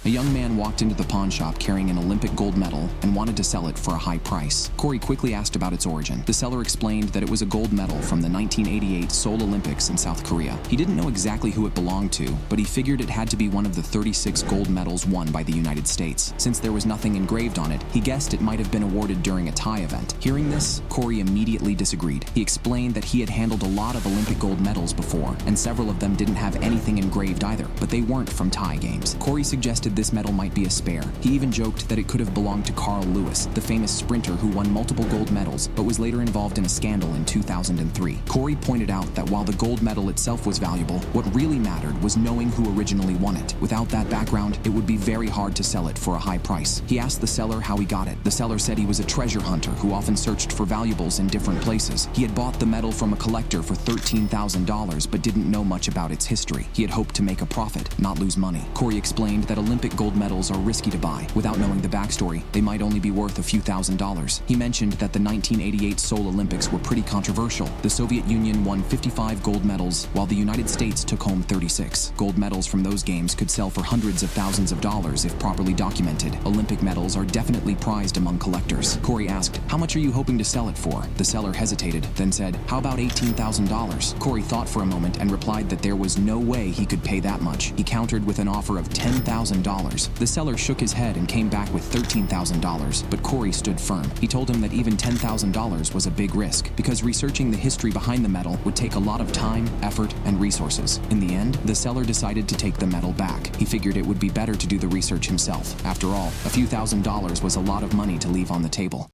A young man walked into the pawn shop carrying an Olympic gold medal and wanted to sell it for a high price. Corey quickly asked about its origin. The seller explained that it was a gold medal from the 1988 Seoul Olympics in South Korea. He didn't know exactly who it belonged to, but he figured it had to be one of the 36 gold medals won by the United States. Since there was nothing engraved on it, he guessed it might have been awarded during a Thai event. Hearing this, Corey immediately disagreed. He explained that he had handled a lot of Olympic gold medals before, and several of them didn't have anything engraved either, but they weren't from Thai games. Corey suggested this medal might be a spare. He even joked that it could have belonged to Carl Lewis, the famous sprinter who won multiple gold medals, but was later involved in a scandal in 2003. Corey pointed out that while the gold medal itself was valuable, what really mattered was knowing who originally won it. Without that background, it would be very hard to sell it for a high price. He asked the seller how he got it. The seller said he was a treasure hunter who often searched for valuables in different places. He had bought the medal from a collector for $13,000 but didn't know much about its history. He had hoped to make a profit, not lose money. Corey explained that Olympic gold medals are risky to buy. Without knowing the backstory, they might only be worth a few $1,000s. He mentioned that the 1988 Seoul Olympics were pretty controversial. The Soviet Union won 55 gold medals, while the United States took home 36. Gold medals from those games could sell for hundreds of thousands of dollars if properly documented. Olympic medals are definitely prized among collectors. Corey asked, "How much are you hoping to sell it for?" The seller hesitated, then said, "How about $18,000? Corey thought for a moment and replied that there was no way he could pay that much. He countered with an offer of $10,000. The seller shook his head and came back with $13,000, but Corey stood firm. He told him that even $10,000 was a big risk, because researching the history behind the medal would take a lot of time, effort, and resources. In the end, the seller decided to take the medal back. He figured it would be better to do the research himself. After all, a few $1,000s was a lot of money to leave on the table.